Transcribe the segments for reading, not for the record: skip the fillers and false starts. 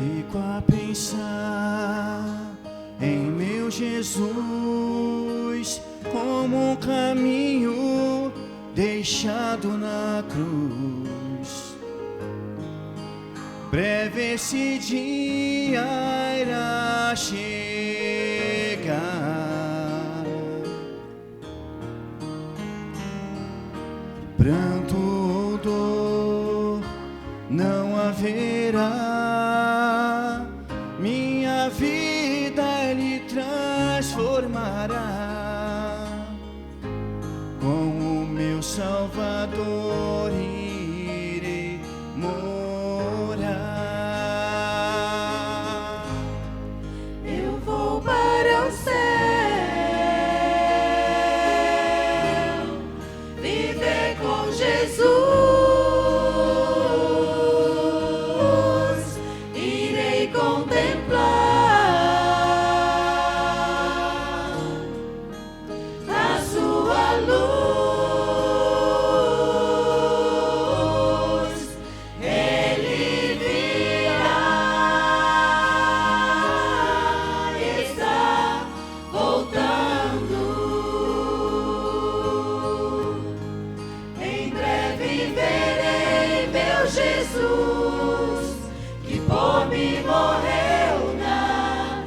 Fico a pensar em meu Jesus como um caminho deixado na cruz. Breve esse dia irá chegar. Pranto ou dor não haverá, minha vida Ele transformará. Com o meu Salvador irei morar. Eu vou para o céu, viver com Jesus. Irei contemplar a sua luz. Ele virá, está voltando. Em breve verei meu Jesus, que por mim morreu na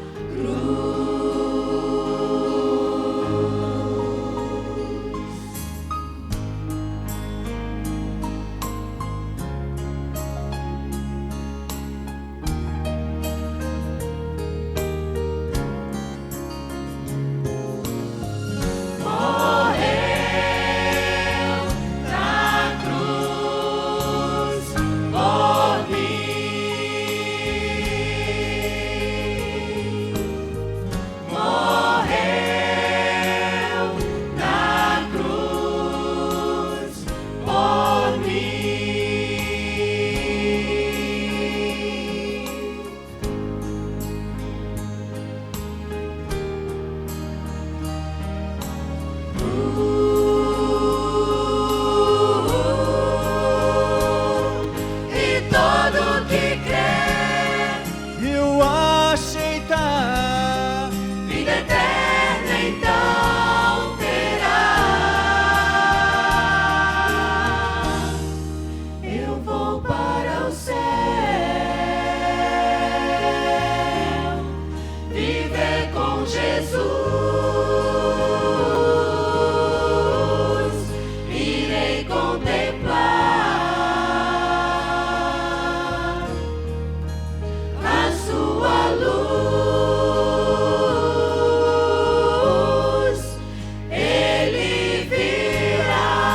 morreu na cruz por mim. Morreu na cruz por e todo que crê, Eu aceitar, vida eterna então terá. Eu vou para o céu, viver com Jesus. Irei contemplar a sua luz. Ele virá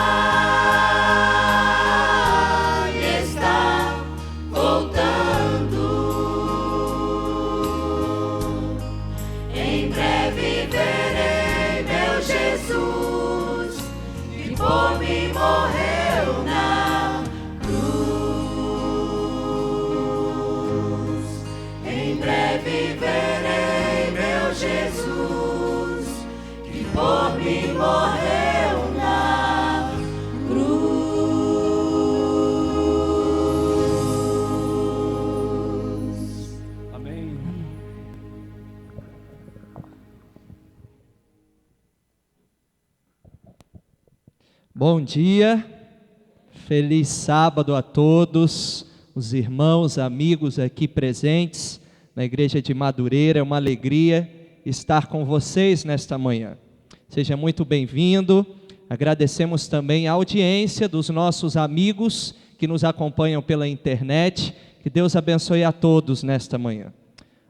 e está voltando. Em breve verei meu Jesus, que por mim morreu na cruz. Em breve verei meu Jesus, que por mim morreu na cruz. amém. Bom dia, feliz sábado a todos, os irmãos, amigos aqui presentes na Igreja de Madureira. É uma alegria estar com vocês nesta manhã. Seja muito bem-vindo. Agradecemos também a audiência dos nossos amigos que nos acompanham pela internet. Que Deus abençoe a todos nesta manhã.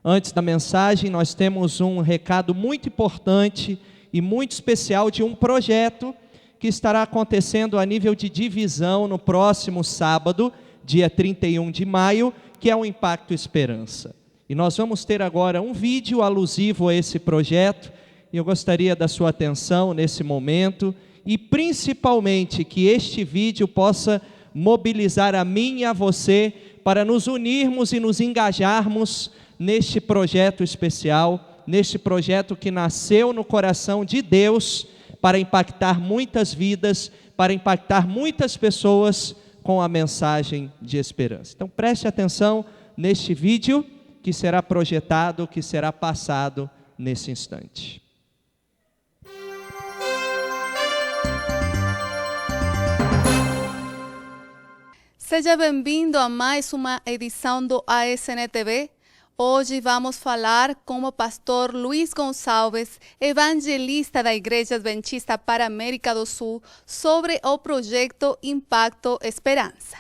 Antes da mensagem, nós temos um recado muito importante e muito especial de um projeto que estará acontecendo a nível de divisão no próximo sábado, dia 31 de maio, que é o Impacto Esperança. E nós vamos ter agora um vídeo alusivo a esse projeto, e eu gostaria da sua atenção nesse momento, e principalmente que este vídeo possa mobilizar a mim e a você para nos unirmos e nos engajarmos neste projeto especial, neste projeto que nasceu no coração de Deus para impactar muitas vidas, para impactar muitas pessoas com a mensagem de esperança. Então preste atenção neste vídeo que será projetado, que será passado nesse instante. Seja bem-vindo a mais uma edição do ASN TV. Hoje vamos falar com o pastor Luiz Gonçalves, evangelista da Igreja Adventista para a América do Sul, sobre o projeto Impacto Esperança.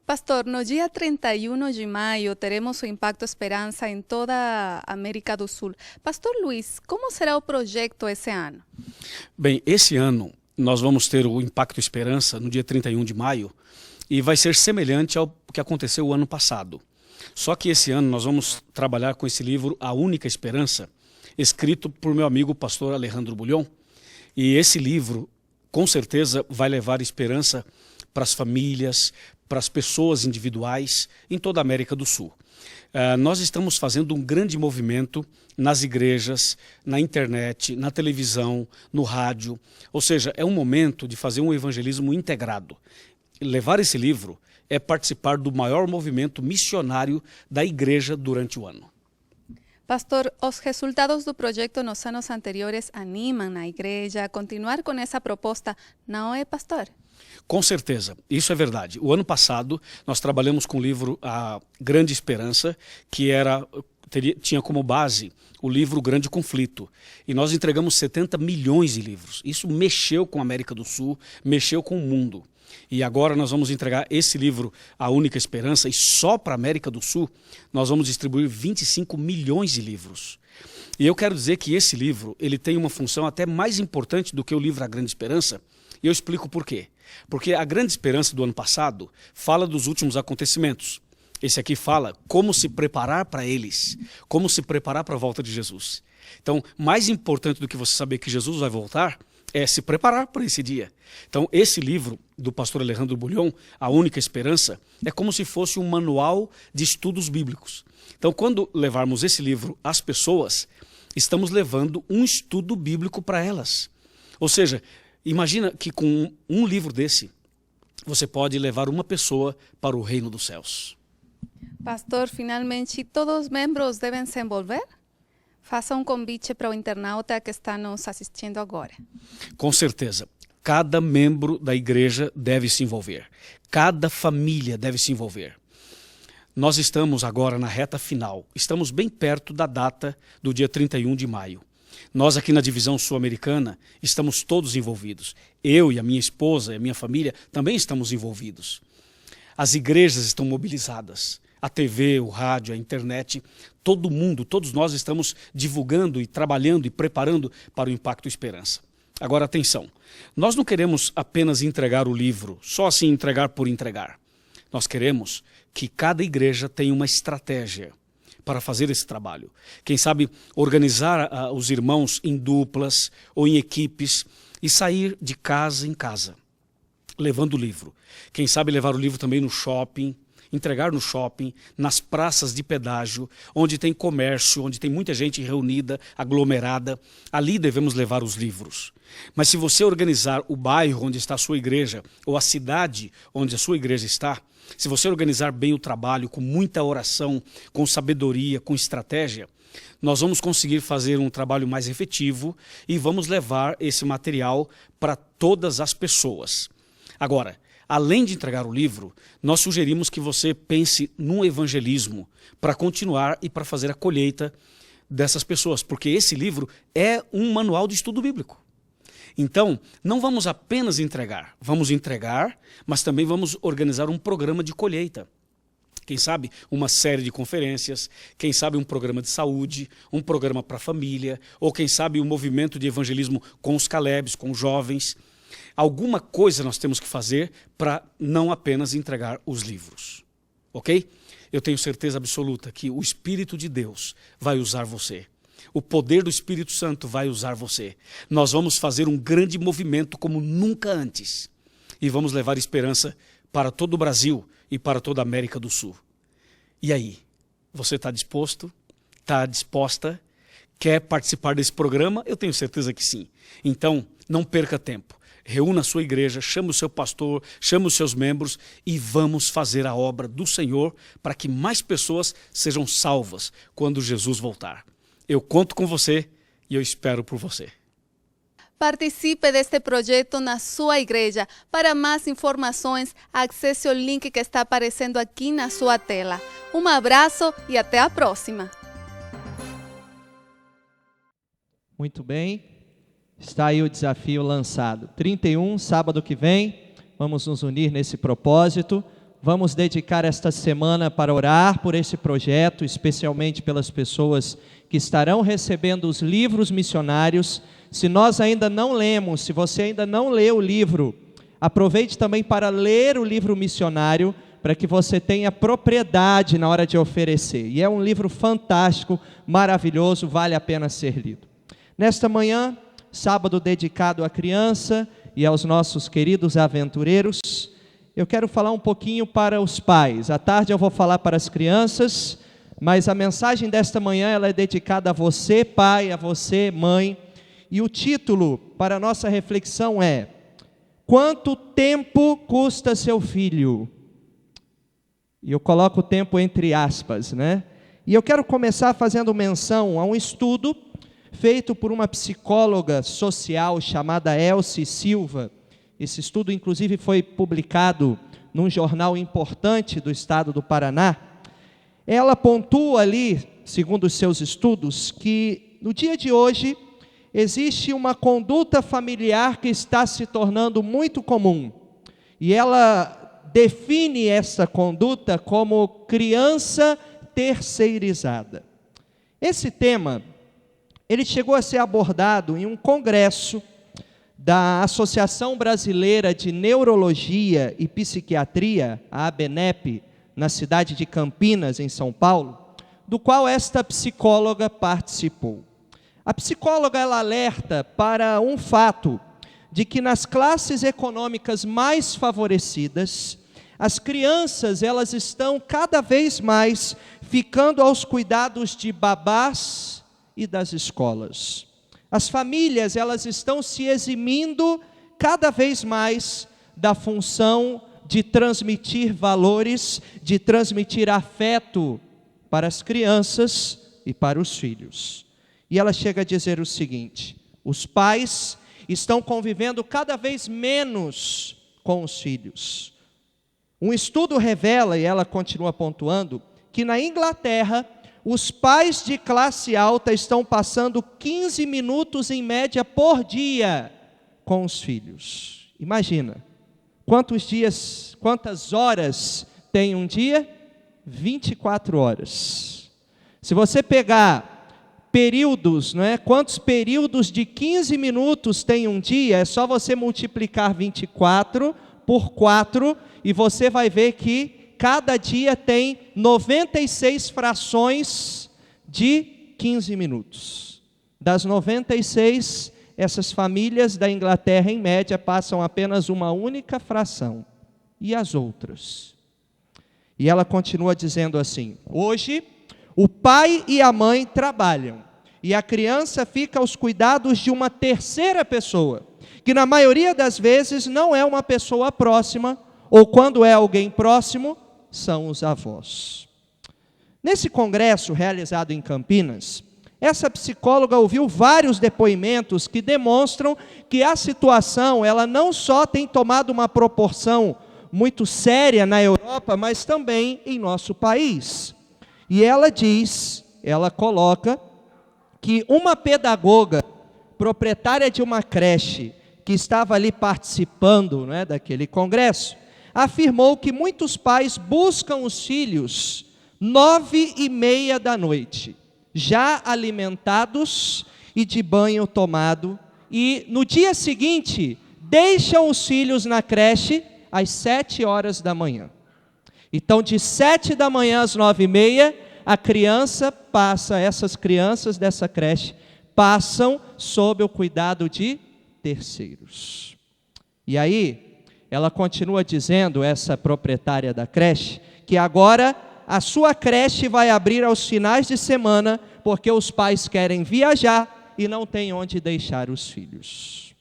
Pastor, no dia 31 de maio teremos o Impacto Esperança em toda a América do Sul. Pastor Luiz, como será o projeto esse ano? Bem, esse ano nós vamos ter o Impacto Esperança no dia 31 de maio e vai ser semelhante ao que aconteceu o ano passado. Só que esse ano nós vamos trabalhar com esse livro A Única Esperança, escrito por meu amigo pastor Alejandro Bulhon. E esse livro, com certeza, vai levar esperança para as famílias, para as pessoas individuais em toda a América do Sul. Nós estamos fazendo um grande movimento nas igrejas, na internet, na televisão, no rádio. Ou seja, é um momento de fazer um evangelismo integrado. Levar esse livro é participar do maior movimento missionário da igreja durante o ano. Pastor, os resultados do projeto nos anos anteriores animam a igreja a continuar com essa proposta, não é, pastor? Com certeza, isso é verdade. O ano passado nós trabalhamos com o livro A Grande Esperança, que tinha como base o livro O Grande Conflito. E nós entregamos 70 milhões de livros. Isso mexeu com a América do Sul, mexeu com o mundo. E agora nós vamos entregar esse livro, A Única Esperança, e só para a América do Sul nós vamos distribuir 25 milhões de livros. E eu quero dizer que esse livro ele tem uma função até mais importante do que o livro A Grande Esperança, e eu explico por quê. Porque A Grande Esperança do ano passado fala dos últimos acontecimentos. Esse aqui fala como se preparar para eles, como se preparar para a volta de Jesus. Então, mais importante do que você saber que Jesus vai voltar, é se preparar para esse dia. Então, esse livro do pastor Alejandro Bulhon, A Única Esperança, é como se fosse um manual de estudos bíblicos. Então, quando levarmos esse livro às pessoas, estamos levando um estudo bíblico para elas. Ou seja, imagina que com um livro desse, você pode levar uma pessoa para o reino dos céus. Pastor, finalmente, todos os membros devem se envolver? Faça um convite para o internauta que está nos assistindo agora. Com certeza. Cada membro da igreja deve se envolver. Cada família deve se envolver. Nós estamos agora na reta final. Estamos bem perto da data do dia 31 de maio. Nós aqui na divisão sul-americana estamos todos envolvidos. Eu e a minha esposa e a minha família também estamos envolvidos. As igrejas estão mobilizadas. A TV, o rádio, a internet, todo mundo, todos nós estamos divulgando e trabalhando e preparando para o Impacto Esperança. Agora, atenção, nós não queremos apenas entregar o livro, só assim entregar por entregar. Nós queremos que cada igreja tenha uma estratégia para fazer esse trabalho. Quem sabe organizar os irmãos em duplas ou em equipes e sair de casa em casa, levando o livro. Quem sabe levar o livro também no shopping, entregar no shopping, nas praças de pedágio, onde tem comércio, onde tem muita gente reunida, aglomerada. Ali devemos levar os livros. Mas se você organizar o bairro onde está a sua igreja, ou a cidade onde a sua igreja está, se você organizar bem o trabalho, com muita oração, com sabedoria, com estratégia, nós vamos conseguir fazer um trabalho mais efetivo e vamos levar esse material para todas as pessoas. Agora, além de entregar o livro, nós sugerimos que você pense num evangelismo para continuar e para fazer a colheita dessas pessoas, porque esse livro é um manual de estudo bíblico. Então, não vamos apenas entregar, mas também vamos organizar um programa de colheita. Quem sabe uma série de conferências, quem sabe um programa de saúde, um programa para a família, ou quem sabe um movimento de evangelismo com os Calebs, com os jovens. Alguma coisa nós temos que fazer para não apenas entregar os livros, ok? Eu tenho certeza absoluta que o Espírito de Deus vai usar você. O poder do Espírito Santo vai usar você. Nós vamos fazer um grande movimento como nunca antes. E vamos levar esperança para todo o Brasil e para toda a América do Sul. E aí? Você está disposto? Está disposta? Quer participar desse programa? Eu tenho certeza que sim. Então, não perca tempo. reúna a sua igreja, chame o seu pastor, chame os seus membros e vamos fazer a obra do Senhor para que mais pessoas sejam salvas quando Jesus voltar. Eu conto com você e eu espero por você. Participe deste projeto na sua igreja. Para mais informações, acesse o link que está aparecendo aqui na sua tela. Um abraço e até a próxima. Muito bem, está aí o desafio lançado. 31, sábado que vem, vamos nos unir nesse propósito. Vamos dedicar esta semana para orar por esse projeto, especialmente pelas pessoas que estarão recebendo os livros missionários. Se nós ainda não lemos, se você ainda não leu o livro, aproveite também para ler o livro missionário, para que você tenha propriedade na hora de oferecer. E é um livro fantástico, maravilhoso, vale a pena ser lido. Nesta manhã, sábado dedicado à criança e aos nossos queridos aventureiros, eu quero falar um pouquinho para os pais. À tarde eu vou falar para as crianças, mas a mensagem desta manhã ela é dedicada a você, pai, a você, mãe. E o título para a nossa reflexão é: quanto tempo custa seu filho? E eu coloco o tempo entre aspas, né? E eu quero começar fazendo menção a um estudo feito por uma psicóloga social chamada Elsie Silva. Esse estudo, inclusive, foi publicado num jornal importante do estado do Paraná. Ela pontua ali, segundo os seus estudos, que no dia de hoje existe uma conduta familiar que está se tornando muito comum. E ela define essa conduta como criança terceirizada. Esse tema, ele chegou a ser abordado em um congresso da Associação Brasileira de Neurologia e Psiquiatria, a ABNEP, na cidade de Campinas, em São Paulo, do qual esta psicóloga participou. A psicóloga ela alerta para um fato de que nas classes econômicas mais favorecidas, as crianças elas estão cada vez mais ficando aos cuidados de babás e das escolas. As famílias elas estão se eximindo cada vez mais da função de transmitir valores, de transmitir afeto para as crianças e para os filhos. E ela chega a dizer o seguinte: os pais estão convivendo cada vez menos com os filhos. Um estudo revela, e ela continua pontuando, que na Inglaterra, os pais de classe alta estão passando 15 minutos em média por dia com os filhos. Imagina, quantas horas tem um dia? 24 horas. Se você pegar períodos, não é? Quantos períodos de 15 minutos tem um dia? É só você multiplicar 24 por 4 e você vai ver que cada dia tem 96 frações de 15 minutos. Das 96, essas famílias da Inglaterra, em média, passam apenas uma única fração. E as outras? E ela continua dizendo assim: hoje, o pai e a mãe trabalham, e a criança fica aos cuidados de uma terceira pessoa, que na maioria das vezes não é uma pessoa próxima, ou quando é alguém próximo, são os avós. Nesse congresso realizado em Campinas, essa psicóloga ouviu vários depoimentos que demonstram que a situação, ela não só tem tomado uma proporção muito séria na Europa, mas também em nosso país. E ela coloca que uma pedagoga, proprietária de uma creche, que estava ali participando, né, daquele congresso, afirmou que muitos pais buscam os filhos 9h30 da noite, já alimentados e de banho tomado, e no dia seguinte deixam os filhos na creche às 7 horas da manhã. Então, de 7 da manhã às 9h30, essas crianças dessa creche passam sob o cuidado de terceiros. E aí, ela continua dizendo, essa proprietária da creche, que agora a sua creche vai abrir aos finais de semana, porque os pais querem viajar e não têm onde deixar os filhos.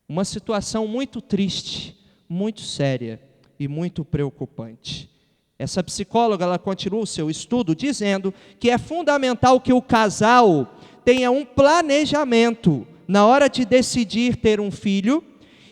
Uma situação muito triste, muito séria e muito preocupante. Essa psicóloga, ela continua o seu estudo dizendo que é fundamental que o casal tenha um planejamento na hora de decidir ter um filho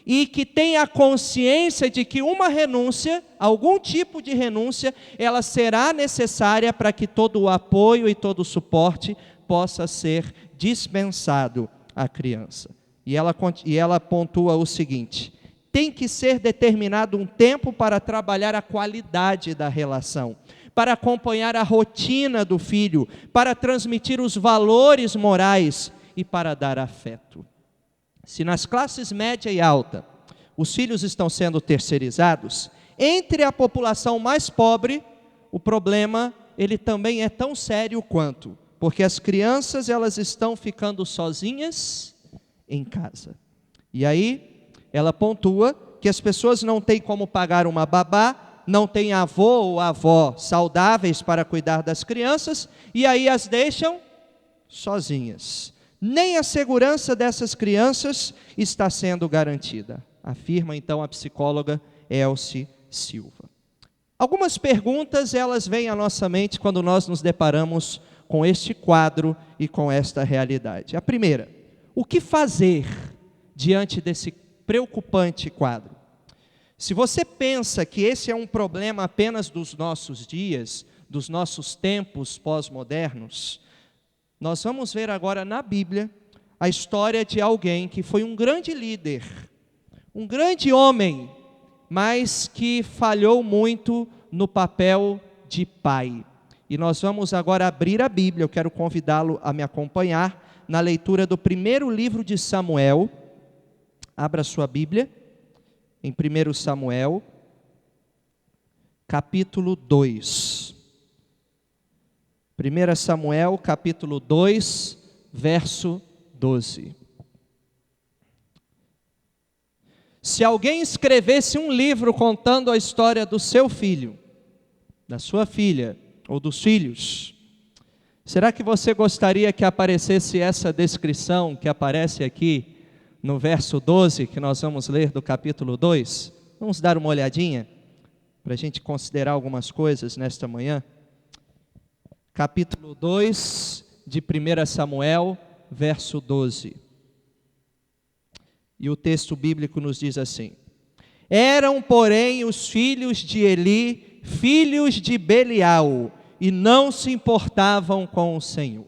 e que tenha a consciência de que uma renúncia, algum tipo de renúncia, ela será necessária para que todo o apoio e todo o suporte possa ser dispensado à criança. E ela pontua o seguinte: tem que ser determinado um tempo para trabalhar a qualidade da relação, para acompanhar a rotina do filho, para transmitir os valores morais e para dar afeto. Se nas classes média e alta os filhos estão sendo terceirizados, entre a população mais pobre, o problema ele também é tão sério quanto, porque as crianças elas estão ficando sozinhas em casa. E aí ela pontua que as pessoas não têm como pagar uma babá, não têm avô ou avó saudáveis para cuidar das crianças, e aí as deixam sozinhas. Nem a segurança dessas crianças está sendo garantida, afirma então a psicóloga Elce Silva. Algumas perguntas elas vêm à nossa mente quando nós nos deparamos com este quadro e com esta realidade. A primeira: o que fazer diante desse preocupante quadro? Se você pensa que esse é um problema apenas dos nossos dias, dos nossos tempos pós-modernos, nós vamos ver agora na Bíblia a história de alguém que foi um grande líder, um grande homem, mas que falhou muito no papel de pai. E nós vamos agora abrir a Bíblia. Eu quero convidá-lo a me acompanhar na leitura do primeiro livro de Samuel. Abra sua Bíblia em 1 Samuel, capítulo 2. 1 Samuel, capítulo 2, verso 12. Se alguém escrevesse um livro contando a história do seu filho, da sua filha ou dos filhos, será que você gostaria que aparecesse essa descrição que aparece aqui no verso 12, que nós vamos ler do capítulo 2? Vamos dar uma olhadinha para a gente considerar algumas coisas nesta manhã. Capítulo 2 de 1 Samuel, verso 12. E o texto bíblico nos diz assim: eram, porém, os filhos de Eli, filhos de Belial, e não se importavam com o Senhor.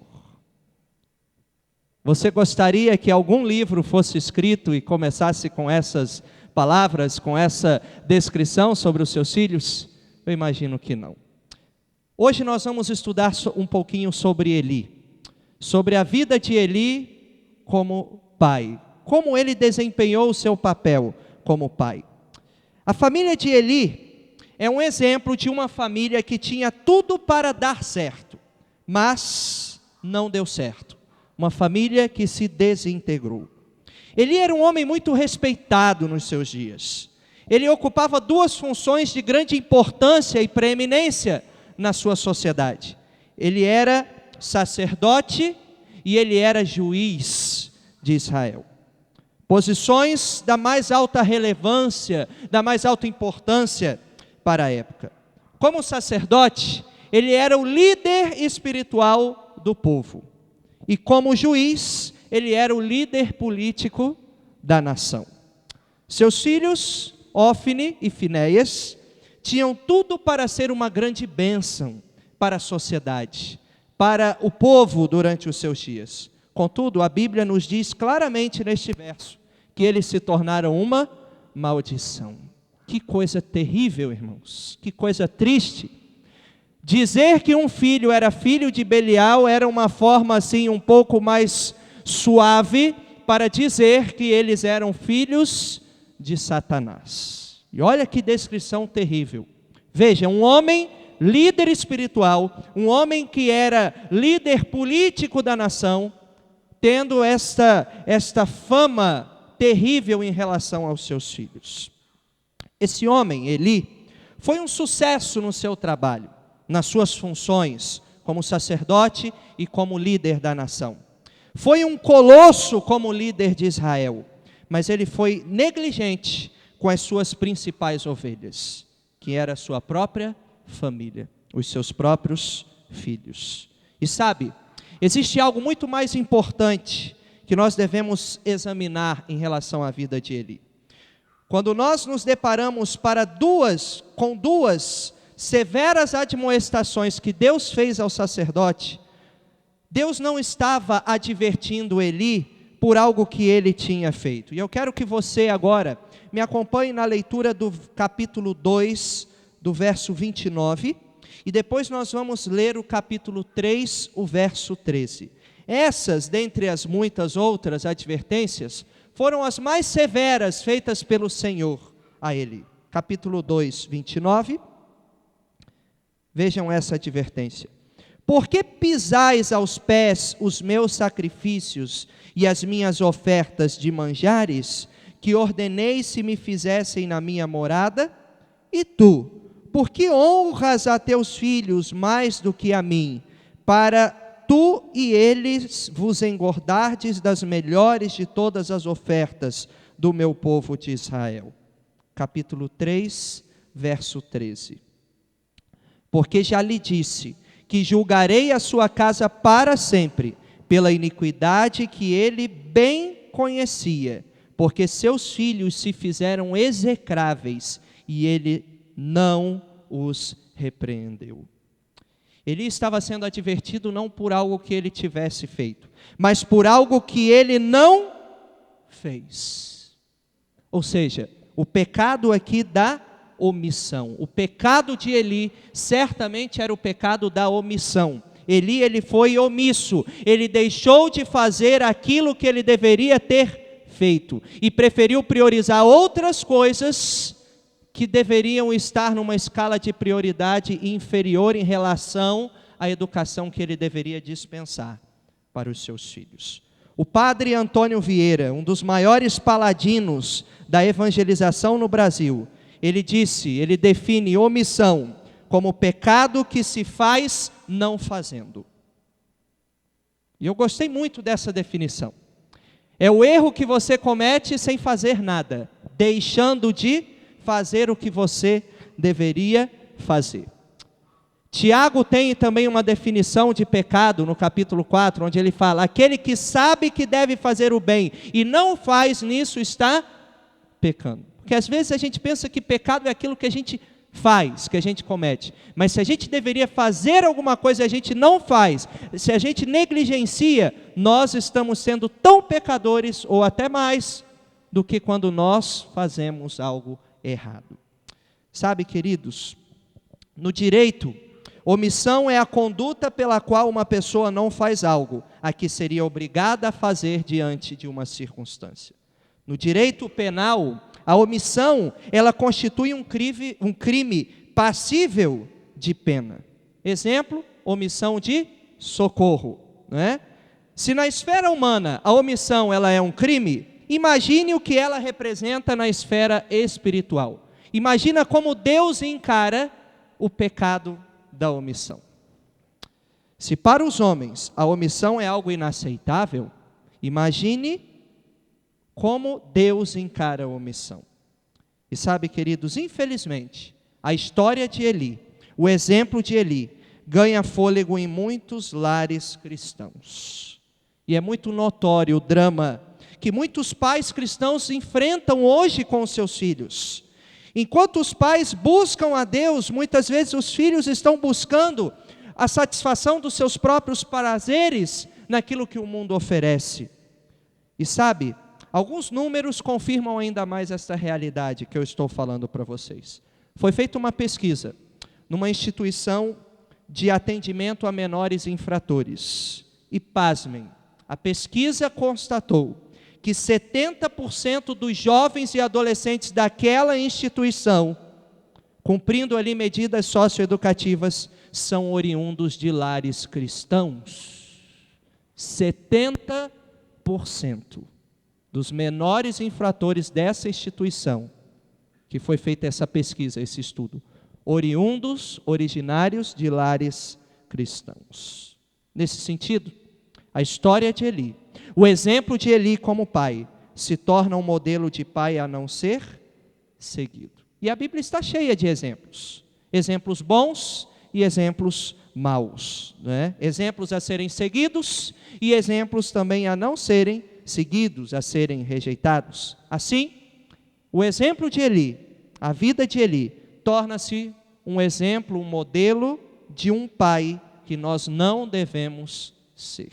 Você gostaria que algum livro fosse escrito e começasse com essas palavras, com essa descrição sobre os seus filhos? Eu imagino que não. Hoje nós vamos estudar um pouquinho sobre Eli, sobre a vida de Eli como pai, como ele desempenhou o seu papel como pai. A família de Eli é um exemplo de uma família que tinha tudo para dar certo, mas não deu certo. Uma família que se desintegrou. Eli era um homem muito respeitado nos seus dias. Ele ocupava duas funções de grande importância e preeminência na sua sociedade. Ele era sacerdote e ele era juiz de Israel. Posições da mais alta relevância, da mais alta importância para a época. Como sacerdote, ele era o líder espiritual do povo. E como juiz, ele era o líder político da nação. Seus filhos, Ofni e Finéias, tinham tudo para ser uma grande bênção para a sociedade, para o povo durante os seus dias. Contudo, a Bíblia nos diz claramente neste verso que eles se tornaram uma maldição. Que coisa terrível, irmãos, que coisa triste. Dizer que um filho era filho de Belial era uma forma assim um pouco mais suave para dizer que eles eram filhos de Satanás. E olha que descrição terrível. Veja, um homem líder espiritual, um homem que era líder político da nação, tendo esta fama terrível em relação aos seus filhos. Esse homem, Eli, foi um sucesso no seu trabalho, nas suas funções como sacerdote e como líder da nação. Foi um colosso como líder de Israel, mas ele foi negligente com as suas principais ovelhas, que era a sua própria família, os seus próprios filhos. E sabe, existe algo muito mais importante que nós devemos examinar em relação à vida de Eli. Quando nós nos deparamos com duas severas admoestações que Deus fez ao sacerdote, Deus não estava advertindo Eli por algo que ele tinha feito. E eu quero que você agora me acompanhe na leitura do capítulo 2, do verso 29, e depois nós vamos ler o capítulo 3, o verso 13. Essas, dentre as muitas outras advertências, foram as mais severas feitas pelo Senhor a Eli. Capítulo 2, 29. Vejam essa advertência. Por que pisais aos pés os meus sacrifícios e as minhas ofertas de manjares, que ordenei se me fizessem na minha morada? E tu, por que honras a teus filhos mais do que a mim, para tu e eles vos engordardes das melhores de todas as ofertas do meu povo de Israel? Capítulo 3, verso 13. Porque já lhe disse que julgarei a sua casa para sempre, pela iniquidade que ele bem conhecia, porque seus filhos se fizeram execráveis, e ele não os repreendeu. Ele estava sendo advertido não por algo que ele tivesse feito, mas por algo que ele não fez. Ou seja, o pecado aqui da omissão. O pecado de Eli certamente era o pecado da omissão. Ele foi omisso, ele deixou de fazer aquilo que ele deveria ter feito e preferiu priorizar outras coisas que deveriam estar numa escala de prioridade inferior em relação à educação que ele deveria dispensar para os seus filhos. O padre Antônio Vieira, um dos maiores paladinos da evangelização no Brasil, ele define omissão como pecado que se faz não fazendo. E eu gostei muito dessa definição. É o erro que você comete sem fazer nada, deixando de fazer o que você deveria fazer. Tiago tem também uma definição de pecado no capítulo 4, onde ele fala: aquele que sabe que deve fazer o bem e não faz, nisso está pecando. Porque às vezes a gente pensa que pecado é aquilo que a gente faz, que a gente comete. Mas se a gente deveria fazer alguma coisa e a gente não faz, se a gente negligencia, nós estamos sendo tão pecadores, ou até mais, do que quando nós fazemos algo errado. Sabe, queridos, no direito, omissão é a conduta pela qual uma pessoa não faz algo a que seria obrigada a fazer diante de uma circunstância. No direito penal, a omissão, ela constitui um crime passível de pena. Exemplo, omissão de socorro, não é? Se na esfera humana a omissão ela é um crime, imagine o que ela representa na esfera espiritual. Imagina como Deus encara o pecado da omissão. Se para os homens a omissão é algo inaceitável, imagine como Deus encara a omissão. E sabe, queridos, infelizmente, a história de Eli, o exemplo de Eli, ganha fôlego em muitos lares cristãos. E é muito notório o drama que muitos pais cristãos enfrentam hoje com os seus filhos. Enquanto os pais buscam a Deus, muitas vezes os filhos estão buscando a satisfação dos seus próprios prazeres naquilo que o mundo oferece. E sabe, alguns números confirmam ainda mais esta realidade que eu estou falando para vocês. Foi feita uma pesquisa numa instituição de atendimento a menores infratores. E pasmem, a pesquisa constatou que 70% dos jovens e adolescentes daquela instituição, cumprindo ali medidas socioeducativas, são oriundos de lares cristãos. 70% dos menores infratores dessa instituição, que foi feita essa pesquisa, esse estudo, originários de lares cristãos. Nesse sentido, a história de Eli, o exemplo de Eli como pai, se torna um modelo de pai a não ser seguido. E a Bíblia está cheia de exemplos. Exemplos bons e exemplos maus, né? Exemplos a serem seguidos e exemplos também a não serem seguidos, a serem rejeitados. Assim, o exemplo de Eli, a vida de Eli, torna-se um exemplo, um modelo de um pai que nós não devemos ser.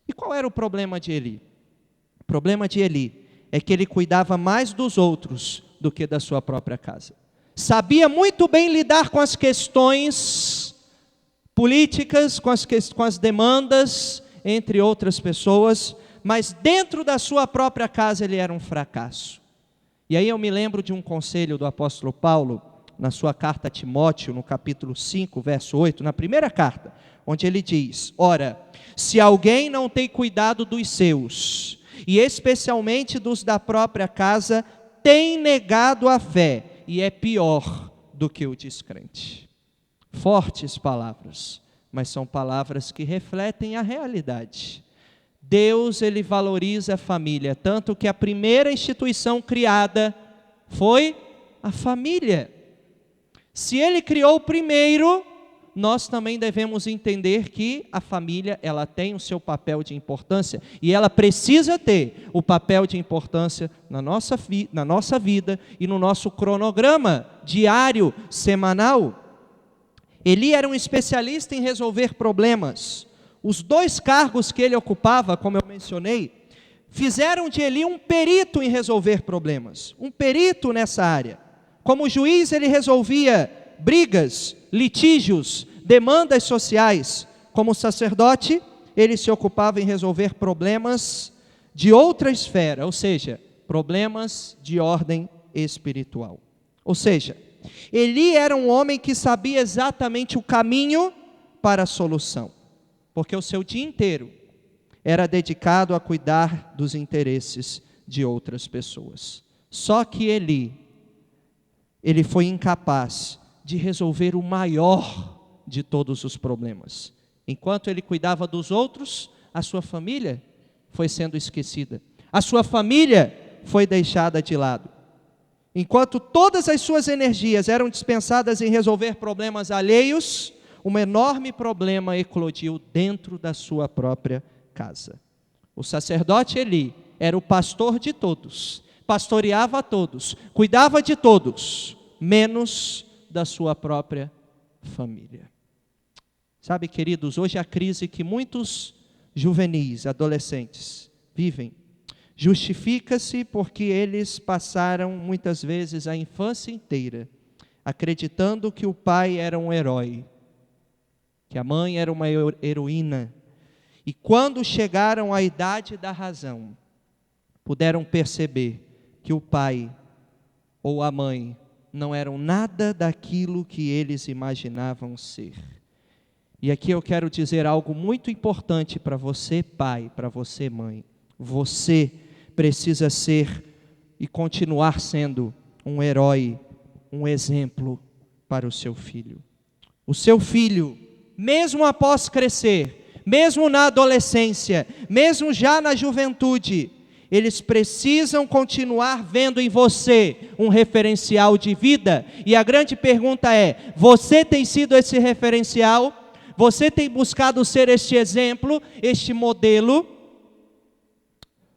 E qual era o problema de Eli? O problema de Eli é que ele cuidava mais dos outros do que da sua própria casa. Sabia muito bem lidar com as questões políticas, com as demandas, entre outras pessoas, mas dentro da sua própria casa ele era um fracasso. E aí eu me lembro de um conselho do apóstolo Paulo, na sua carta a Timóteo, no capítulo 5, verso 8, na primeira carta, onde ele diz: ora, se alguém não tem cuidado dos seus, e especialmente dos da própria casa, tem negado a fé, e é pior do que o descrente. Fortes palavras, mas são palavras que refletem a realidade. Deus, ele valoriza a família, tanto que a primeira instituição criada foi a família. Se ele criou primeiro, nós também devemos entender que a família, ela tem o seu papel de importância, e ela precisa ter o papel de importância na nossa vida e no nosso cronograma diário, semanal. Eli era um especialista em resolver problemas. Os 2 cargos que ele ocupava, como eu mencionei, fizeram de Eli um perito em resolver problemas, um perito nessa área. Como juiz, ele resolvia brigas, litígios, demandas sociais. Como sacerdote, ele se ocupava em resolver problemas de outra esfera, ou seja, problemas de ordem espiritual. Ou seja, Eli era um homem que sabia exatamente o caminho para a solução, porque o seu dia inteiro era dedicado a cuidar dos interesses de outras pessoas. Só que ele foi incapaz de resolver o maior de todos os problemas. Enquanto ele cuidava dos outros, a sua família foi sendo esquecida. A sua família foi deixada de lado. Enquanto todas as suas energias eram dispensadas em resolver problemas alheios, um enorme problema eclodiu dentro da sua própria casa. O sacerdote Eli era o pastor de todos, pastoreava a todos, cuidava de todos, menos da sua própria família. Sabe, queridos, hoje a crise que muitos juvenis, adolescentes, vivem, justifica-se porque eles passaram muitas vezes a infância inteira acreditando que o pai era um herói, que a mãe era uma heroína, e quando chegaram à idade da razão, puderam perceber que o pai ou a mãe não eram nada daquilo que eles imaginavam ser. E aqui eu quero dizer algo muito importante para você, pai, para você, mãe. Você precisa ser e continuar sendo um herói, um exemplo para o seu filho. O seu filho, mesmo após crescer, mesmo na adolescência, mesmo já na juventude, eles precisam continuar vendo em você um referencial de vida. E a grande pergunta é: você tem sido esse referencial? Você tem buscado ser este exemplo, este modelo?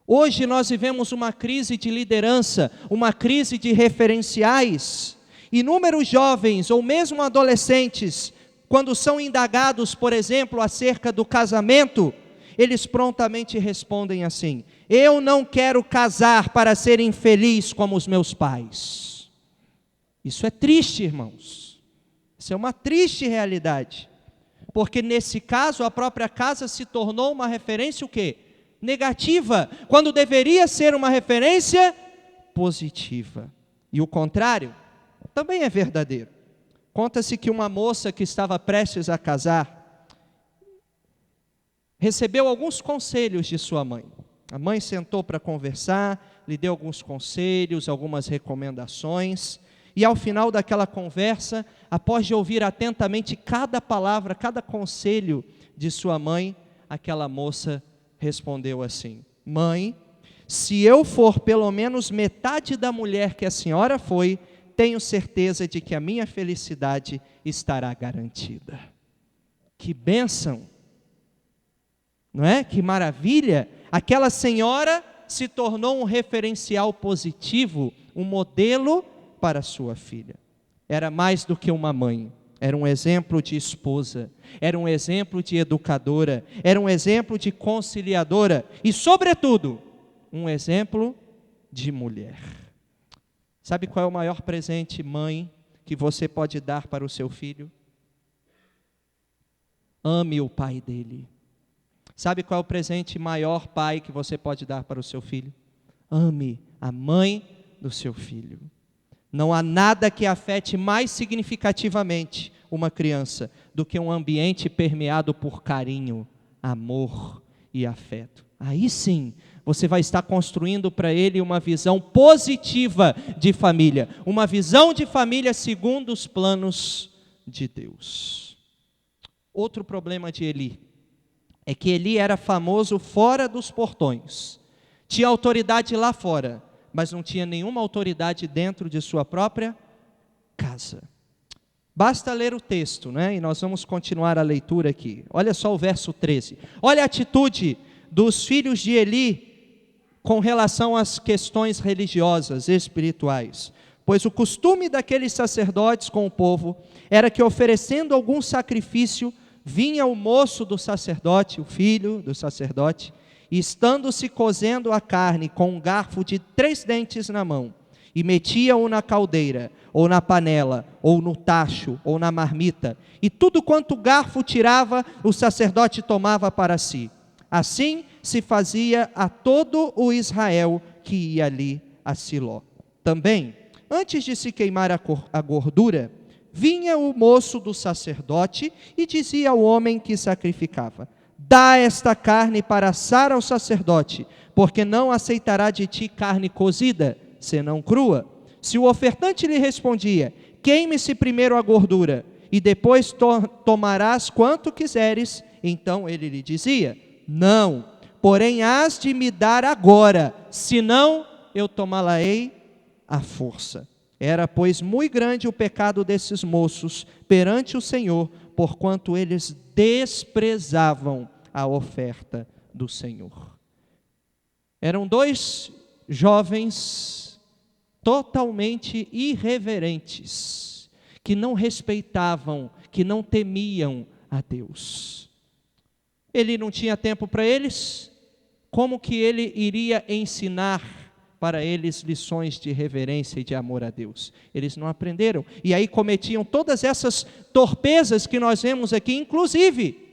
Hoje nós vivemos uma crise de liderança, uma crise de referenciais. Inúmeros jovens ou mesmo adolescentes, quando são indagados, por exemplo, acerca do casamento, eles prontamente respondem assim: eu não quero casar para ser infeliz como os meus pais. Isso é triste, irmãos. Isso é uma triste realidade. Porque nesse caso a própria casa se tornou uma referência o quê? Negativa, quando deveria ser uma referência positiva. E o contrário também é verdadeiro. Conta-se que uma moça que estava prestes a casar recebeu alguns conselhos de sua mãe. A mãe sentou para conversar, lhe deu alguns conselhos, algumas recomendações, e ao final daquela conversa, após de ouvir atentamente cada palavra, cada conselho de sua mãe, aquela moça respondeu assim: mãe, Se eu for pelo menos metade da mulher que a senhora foi, tenho certeza de que a minha felicidade estará garantida. Que bênção! Não é? Que maravilha! Aquela senhora se tornou um referencial positivo, um modelo para sua filha. Era mais do que uma mãe, era um exemplo de esposa, era um exemplo de educadora, era um exemplo de conciliadora e, sobretudo, um exemplo de mulher. Sabe qual é o maior presente, mãe, que você pode dar para o seu filho? Ame o pai dele. Sabe qual é o presente maior, pai, que você pode dar para o seu filho? Ame a mãe do seu filho. Não há nada que afete mais significativamente uma criança do que um ambiente permeado por carinho, amor e afeto. Aí sim, você vai estar construindo para ele uma visão positiva de família, uma visão de família segundo os planos de Deus. Outro problema de Eli é que Eli era famoso fora dos portões, tinha autoridade lá fora, mas não tinha nenhuma autoridade dentro de sua própria casa. Basta ler o texto, né? E nós vamos continuar a leitura aqui. Olha só o verso 13. Olha a atitude dos filhos de Eli com relação às questões religiosas, espirituais. Pois o costume daqueles sacerdotes com o povo era que, oferecendo algum sacrifício, vinha o moço do sacerdote, o filho do sacerdote, e estando-se cozendo a carne com um garfo de 3 dentes na mão, e metia-o na caldeira, ou na panela, ou no tacho, ou na marmita, e tudo quanto o garfo tirava, o sacerdote tomava para si. Assim se fazia a todo o Israel que ia ali a Siló. Também, antes de se queimar a gordura, vinha o moço do sacerdote e dizia ao homem que sacrificava: dá esta carne para assar ao sacerdote, porque não aceitará de ti carne cozida, senão crua. Se o ofertante lhe respondia: queime-se primeiro a gordura, e depois tomarás quanto quiseres, então ele lhe dizia: não, porém hás de me dar agora, senão eu tomá-la-ei à força. Era, pois, muito grande o pecado desses moços perante o Senhor, porquanto eles desprezavam a oferta do Senhor. Eram 2 jovens totalmente irreverentes, que não respeitavam, que não temiam a Deus. Ele não tinha tempo para eles, como que ele iria ensinar para eles lições de reverência e de amor a Deus? Eles não aprenderam, e aí cometiam todas essas torpezas que nós vemos aqui, inclusive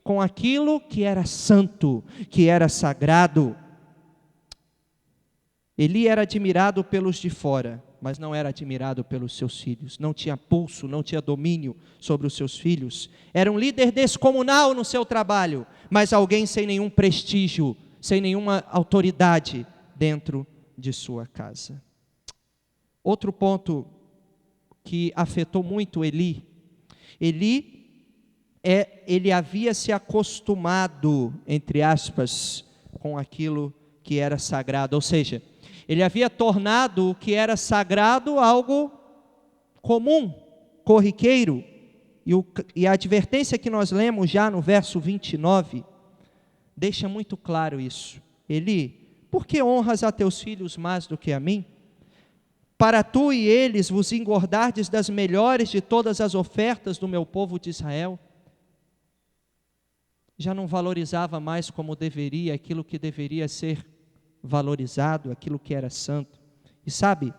com aquilo que era santo, que era sagrado. Eli era admirado pelos de fora, mas não era admirado pelos seus filhos, não tinha pulso, não tinha domínio sobre os seus filhos. Era um líder descomunal no seu trabalho, mas alguém sem nenhum prestígio, sem nenhuma autoridade dentro de sua casa. Outro ponto que afetou muito Eli, ele havia se acostumado, entre aspas, com aquilo que era sagrado, ou seja, ele havia tornado o que era sagrado algo comum, corriqueiro, e a advertência que nós lemos já no verso 29, deixa muito claro isso. Eli, por que honras a teus filhos mais do que a mim? Para tu e eles vos engordardes das melhores de todas as ofertas do meu povo de Israel? Já não valorizava mais como deveria aquilo que deveria ser valorizado, aquilo que era santo. E sabe,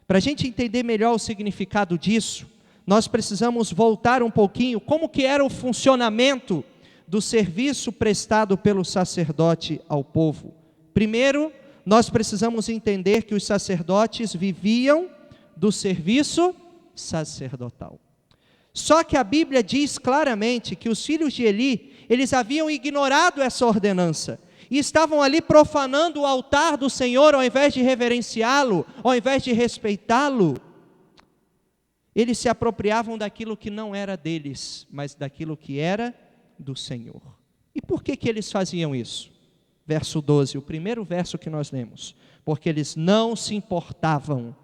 para a gente entender melhor o significado disso, nós precisamos voltar um pouquinho como que era o funcionamento do serviço prestado pelo sacerdote ao povo. Primeiro, nós precisamos entender que os sacerdotes viviam do serviço sacerdotal. Só que a Bíblia diz claramente que os filhos de Eli, eles haviam ignorado essa ordenança e estavam ali profanando o altar do Senhor, ao invés de reverenciá-lo, ao invés de respeitá-lo. Eles se apropriavam daquilo que não era deles, mas daquilo que era do Senhor. E por que eles faziam isso? verso 12, o primeiro verso que nós lemos. Porque eles não se importavam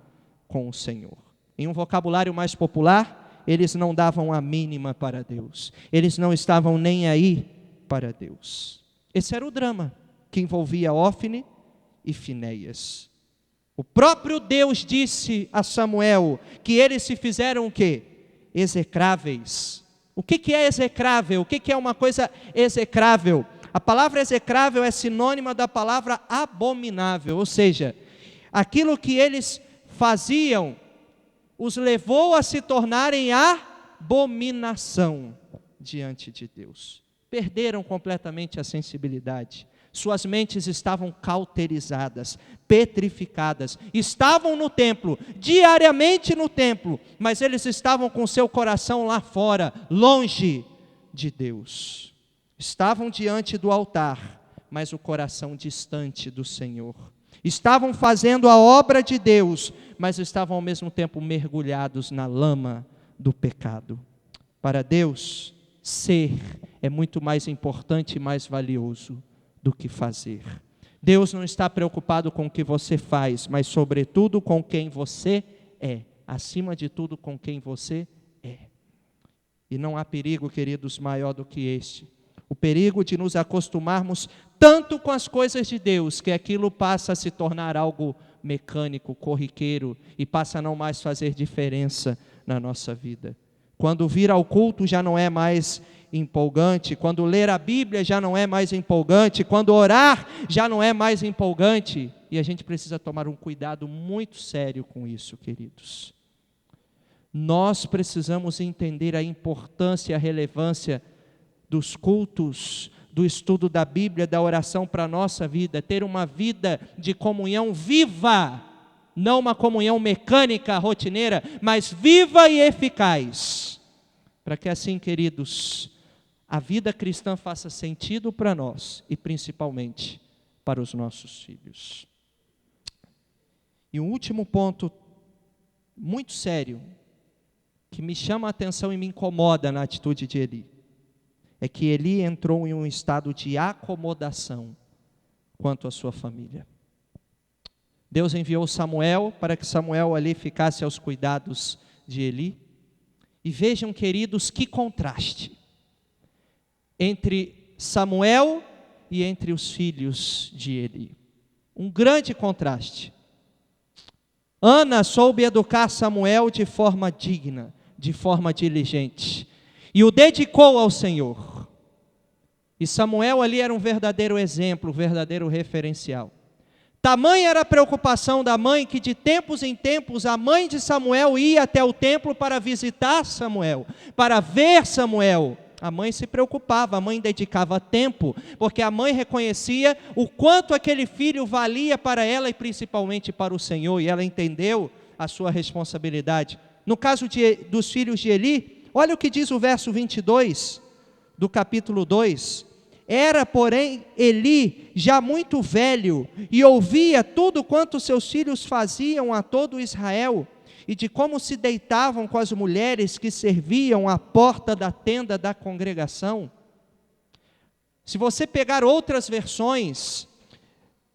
com o Senhor. Em um vocabulário mais popular, eles não davam a mínima para Deus. Eles não estavam nem aí para Deus. Esse era o drama que envolvia Ófine e Finéias. O próprio Deus disse a Samuel que eles se fizeram o quê? Execráveis. O que é execrável? O que é uma coisa execrável? A palavra execrável é sinônima da palavra abominável, ou seja, aquilo que eles faziam os levou a se tornarem abominação diante de Deus. Perderam completamente a sensibilidade. Suas mentes estavam cauterizadas, petrificadas. Estavam no templo, diariamente no templo, mas eles estavam com seu coração lá fora, longe de Deus. Estavam diante do altar, mas o coração distante do Senhor. Estavam fazendo a obra de Deus, mas estavam ao mesmo tempo mergulhados na lama do pecado. Para Deus, ser é muito mais importante e mais valioso do que fazer. Deus não está preocupado com o que você faz, mas sobretudo com quem você é. Acima de tudo, com quem você é. E não há perigo, queridos, maior do que este. O perigo de nos acostumarmos tanto com as coisas de Deus, que aquilo passa a se tornar algo mecânico, corriqueiro, e passa a não mais fazer diferença na nossa vida. Quando vir ao culto já não é mais empolgante, quando ler a Bíblia já não é mais empolgante, quando orar já não é mais empolgante, e a gente precisa tomar um cuidado muito sério com isso, queridos. Nós precisamos entender a importância e a relevância dos cultos, do estudo da Bíblia, da oração para a nossa vida, ter uma vida de comunhão viva, não uma comunhão mecânica, rotineira, mas viva e eficaz, para que assim, queridos, a vida cristã faça sentido para nós e principalmente para os nossos filhos. E um último ponto muito sério, que me chama a atenção e me incomoda na atitude de Eli, é que Eli entrou em um estado de acomodação quanto à sua família. Deus enviou Samuel para que Samuel ali ficasse aos cuidados de Eli. E vejam, queridos, que contraste entre Samuel e entre os filhos de Eli. Um grande contraste. Ana soube educar Samuel de forma digna, de forma diligente, e o dedicou ao Senhor. E Samuel ali era um verdadeiro exemplo, um verdadeiro referencial. Tamanha era a preocupação da mãe, que de tempos em tempos a mãe de Samuel ia até o templo para visitar Samuel, para ver Samuel. A mãe se preocupava, a mãe dedicava tempo, porque a mãe reconhecia o quanto aquele filho valia para ela e principalmente para o Senhor, e ela entendeu a sua responsabilidade. No caso dos filhos de Eli, olha o que diz o verso 22 do capítulo 2. Era, porém, Eli já muito velho, e ouvia tudo quanto seus filhos faziam a todo Israel, e de como se deitavam com as mulheres que serviam à porta da tenda da congregação. Se você pegar outras versões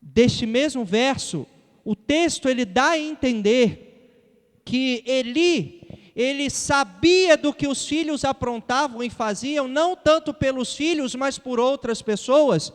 deste mesmo verso, o texto ele dá a entender que ele sabia do que os filhos aprontavam e faziam, não tanto pelos filhos, mas por outras pessoas.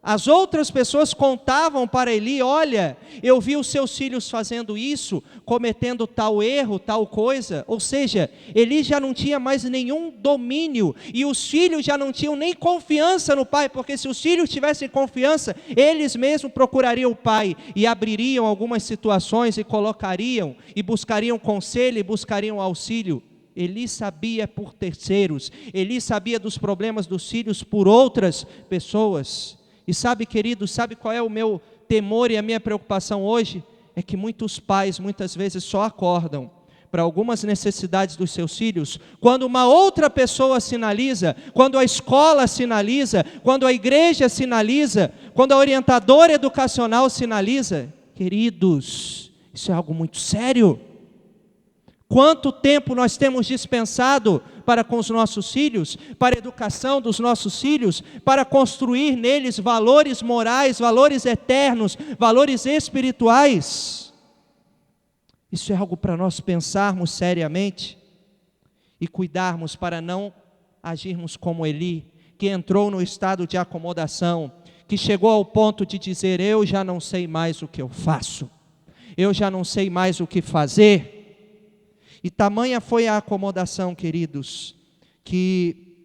As outras pessoas contavam para Eli: olha, eu vi os seus filhos fazendo isso, cometendo tal erro, tal coisa. Ou seja, Eli já não tinha mais nenhum domínio, e os filhos já não tinham nem confiança no pai, porque se os filhos tivessem confiança, eles mesmos procurariam o pai, e abririam algumas situações, e colocariam, e buscariam conselho, e buscariam auxílio. Eli sabia por terceiros, Eli sabia dos problemas dos filhos por outras pessoas. E sabe, querido, sabe qual é o meu temor e a minha preocupação hoje? É que muitos pais, muitas vezes, só acordam para algumas necessidades dos seus filhos quando uma outra pessoa sinaliza, quando a escola sinaliza, quando a igreja sinaliza, quando a orientadora educacional sinaliza. Queridos, isso é algo muito sério. Quanto tempo nós temos dispensado para com os nossos filhos, para a educação dos nossos filhos, para construir neles valores morais, valores eternos, valores espirituais. Isso é algo para nós pensarmos seriamente e cuidarmos para não agirmos como Eli, que entrou no estado de acomodação, que chegou ao ponto de dizer: eu já não sei mais o que eu faço, eu já não sei mais o que fazer. E tamanha foi a acomodação, queridos, que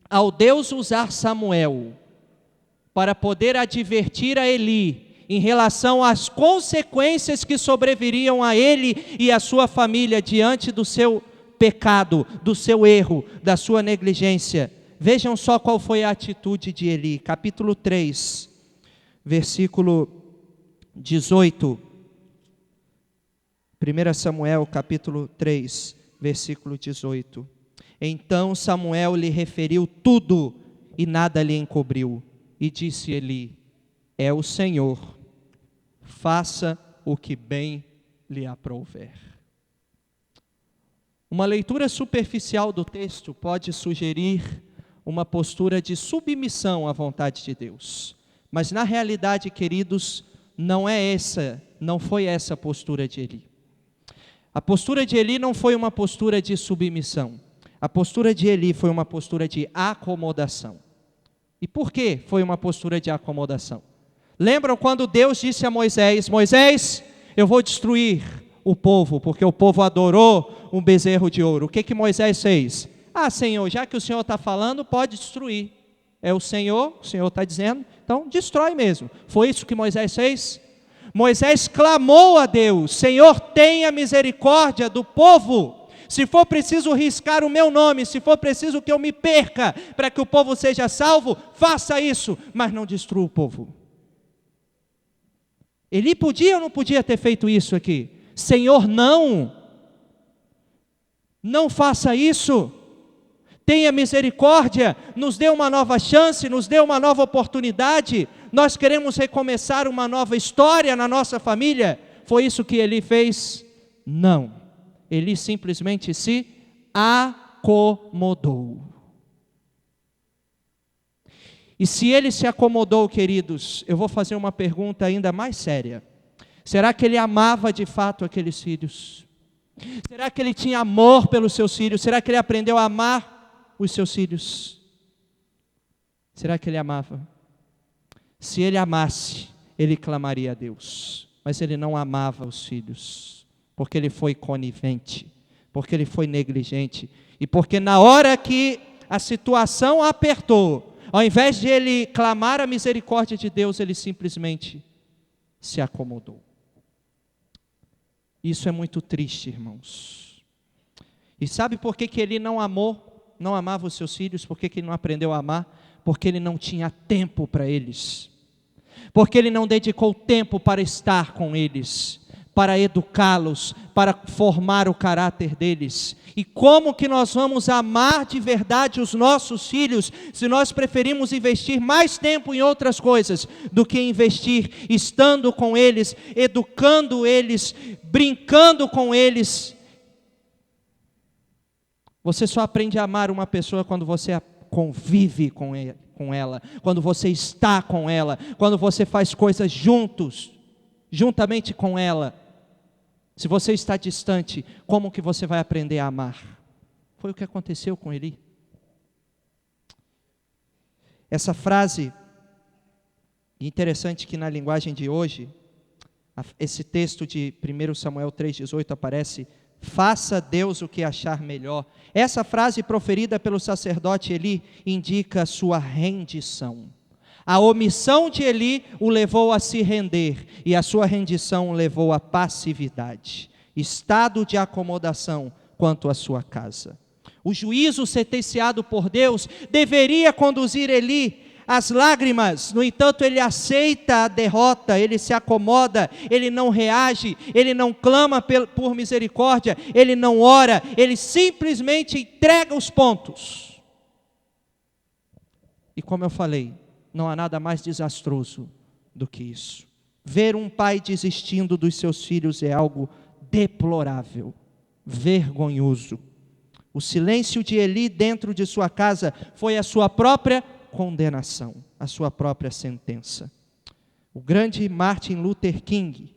ao Deus usar Samuel para poder advertir a Eli em relação às consequências que sobreviriam a ele e a sua família diante do seu pecado, do seu erro, da sua negligência, vejam só qual foi a atitude de Eli. Capítulo 3, versículo 18. 1 Samuel, capítulo 3, versículo 18. Então Samuel lhe referiu tudo e nada lhe encobriu. E disse Eli: é o Senhor, faça o que bem lhe aprouver. Uma leitura superficial do texto pode sugerir uma postura de submissão à vontade de Deus. Mas na realidade, queridos, não foi essa a postura de Eli. A postura de Eli não foi uma postura de submissão. A postura de Eli foi uma postura de acomodação. E por que foi uma postura de acomodação? Lembram quando Deus disse a Moisés: Moisés, eu vou destruir o povo, porque o povo adorou um bezerro de ouro. O que Moisés fez? Ah, Senhor, já que o Senhor está falando, pode destruir. É o Senhor está dizendo, então destrói mesmo. Foi isso que Moisés fez? Moisés clamou a Deus: Senhor, tenha misericórdia do povo. Se for preciso riscar o meu nome, se for preciso que eu me perca para que o povo seja salvo, faça isso, mas não destrua o povo. Ele podia ou não podia ter feito isso aqui? Senhor, não faça isso. Tenha misericórdia, nos dê uma nova chance, nos dê uma nova oportunidade. Nós queremos recomeçar uma nova história na nossa família. Foi isso que Eli fez? Não. Eli simplesmente se acomodou. E se ele se acomodou, queridos, eu vou fazer uma pergunta ainda mais séria. Será que ele amava de fato aqueles filhos? Será que ele tinha amor pelos seus filhos? Será que ele aprendeu a amar os seus filhos? Será que ele amava? Se ele amasse, ele clamaria a Deus. Mas ele não amava os filhos, porque ele foi conivente, porque ele foi negligente, e porque na hora que a situação apertou, ao invés de ele clamar a misericórdia de Deus, ele simplesmente se acomodou. Isso é muito triste, irmãos. E sabe por que ele não amava os seus filhos? Por que ele não aprendeu a amar? Porque ele não tinha tempo para eles. Porque ele não dedicou tempo para estar com eles, para educá-los, para formar o caráter deles. E como que nós vamos amar de verdade os nossos filhos, se nós preferimos investir mais tempo em outras coisas, do que investir estando com eles, educando eles, brincando com eles? Você só aprende a amar uma pessoa quando você convive com ela, quando você está com ela, quando você faz coisas juntamente com ela. Se você está distante, como que você vai aprender a amar? Foi o que aconteceu com Eli. Essa frase, interessante que na linguagem de hoje, esse texto de 1 Samuel 3,18 aparece: faça Deus o que achar melhor. Essa frase proferida pelo sacerdote Eli indica sua rendição. A omissão de Eli o levou a se render, e a sua rendição o levou à passividade, estado de acomodação quanto à sua casa. O juízo sentenciado por Deus deveria conduzir Eli às lágrimas. No entanto, ele aceita a derrota, ele se acomoda, ele não reage, ele não clama por misericórdia, ele não ora, ele simplesmente entrega os pontos. E como eu falei, não há nada mais desastroso do que isso. Ver um pai desistindo dos seus filhos é algo deplorável, vergonhoso. O silêncio de Eli dentro de sua casa foi a sua própria condenação, a sua própria sentença. O grande Martin Luther King,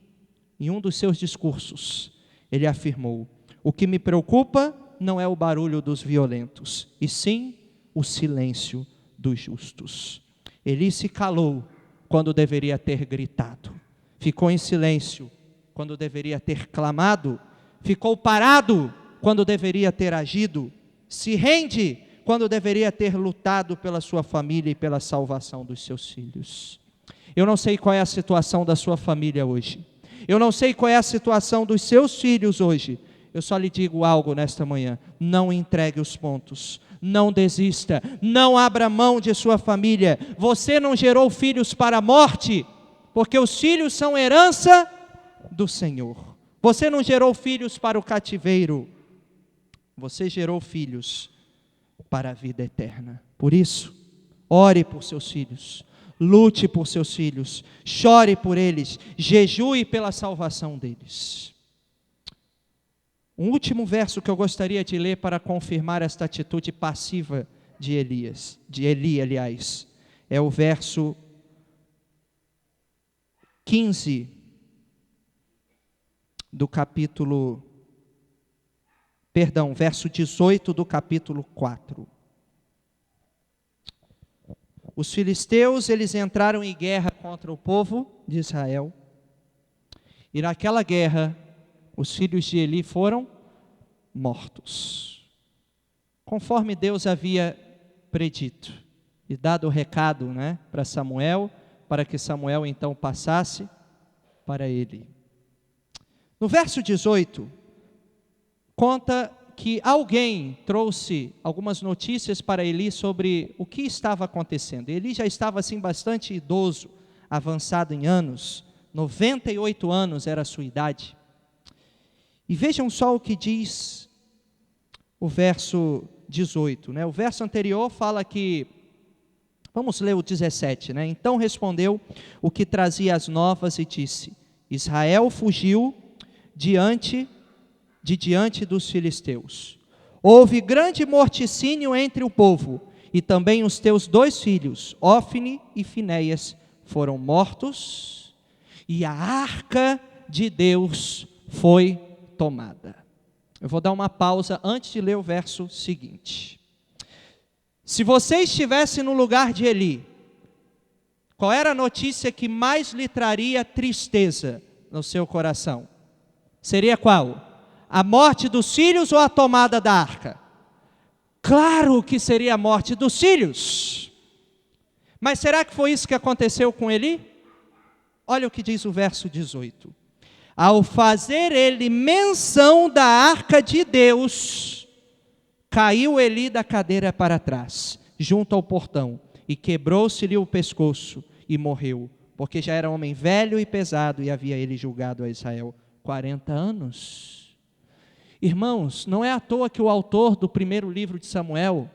em um dos seus discursos, ele afirmou: o que me preocupa não é o barulho dos violentos, e sim o silêncio dos justos. Eli se calou quando deveria ter gritado, ficou em silêncio quando deveria ter clamado, ficou parado quando deveria ter agido, se rende quando deveria ter lutado pela sua família e pela salvação dos seus filhos. Eu não sei qual é a situação da sua família hoje, eu não sei qual é a situação dos seus filhos hoje, eu só lhe digo algo nesta manhã: não entregue os pontos, não desista, não abra mão de sua família. Você não gerou filhos para a morte, porque os filhos são herança do Senhor. Você não gerou filhos para o cativeiro, você gerou filhos para a vida eterna. Por isso, ore por seus filhos, lute por seus filhos, chore por eles, jejue pela salvação deles. Um último verso que eu gostaria de ler para confirmar esta atitude passiva de Eli, é o verso 15 do capítulo, verso 18 do capítulo 4. Os filisteus, eles entraram em guerra contra o povo de Israel, e naquela guerra, os filhos de Eli foram mortos, conforme Deus havia predito, e dado o recado, para Samuel, para que Samuel então passasse para Eli. No verso 18, conta que alguém trouxe algumas notícias para Eli sobre o que estava acontecendo. Eli já estava assim bastante idoso, avançado em anos, 98 anos era a sua idade. E vejam só o que diz o verso 18, O verso anterior fala que, vamos ler o 17, Então respondeu o que trazia as novas e disse: Israel fugiu diante dos filisteus. Houve grande morticínio entre o povo, e também os teus 2 filhos, Ofni e Finéias, foram mortos, e a arca de Deus foi tomada. Eu vou dar uma pausa antes de ler o verso seguinte. Se você estivesse no lugar de Eli, qual era a notícia que mais lhe traria tristeza no seu coração? Seria qual? A morte dos filhos ou a tomada da arca? Claro que seria a morte dos filhos. Mas será que foi isso que aconteceu com Eli? Olha o que diz o verso 18. Ao fazer ele menção da arca de Deus, caiu Eli da cadeira para trás, junto ao portão, e quebrou-se-lhe o pescoço e morreu, porque já era homem velho e pesado, e havia ele julgado a Israel 40 anos. Irmãos, não é à toa que o autor do primeiro livro de Samuel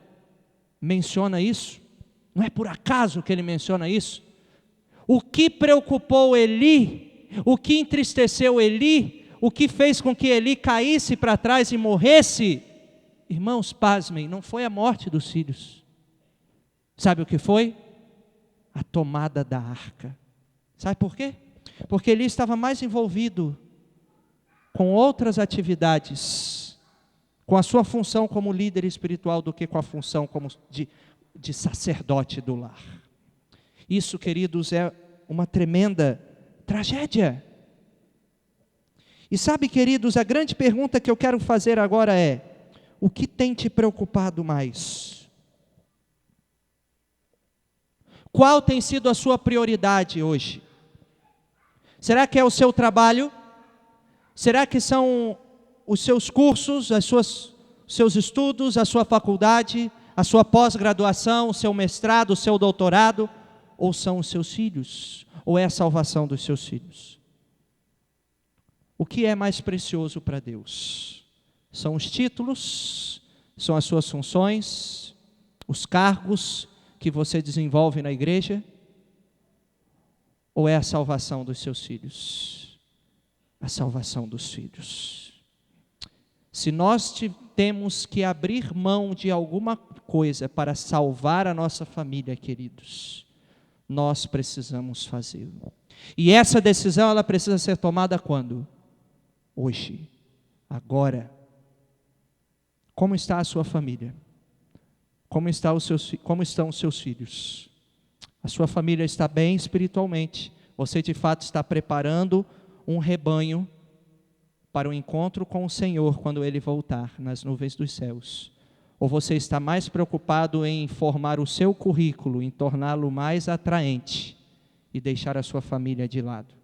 menciona isso, não é por acaso que ele menciona isso. O que preocupou Eli, o que entristeceu Eli, o que fez com que Eli caísse para trás e morresse, irmãos, pasmem, não foi a morte dos filhos. Sabe o que foi? A tomada da arca. Sabe por quê? Porque Eli estava mais envolvido com outras atividades, com a sua função como líder espiritual, do que com a função como de sacerdote do lar. Isso, queridos, é uma tremenda tragédia. E sabe, queridos, a grande pergunta que eu quero fazer agora é: o que tem te preocupado mais? Qual tem sido a sua prioridade hoje? Será que é o seu trabalho? Será que são os seus cursos, seus estudos, a sua faculdade, a sua pós-graduação, o seu mestrado, o seu doutorado? Ou são os seus filhos? Ou é a salvação dos seus filhos? O que é mais precioso para Deus? São os títulos? São as suas funções? Os cargos que você desenvolve na igreja? Ou é a salvação dos seus filhos? A salvação dos filhos. Se nós temos que abrir mão de alguma coisa para salvar a nossa família, queridos, nós precisamos fazê-lo. E essa decisão, ela precisa ser tomada quando? Hoje, agora. Como está a sua família? Como estão os seus filhos? A sua família está bem espiritualmente? Você de fato está preparando um rebanho para o encontro com o Senhor quando Ele voltar nas nuvens dos céus? Ou você está mais preocupado em formar o seu currículo, em torná-lo mais atraente e deixar a sua família de lado?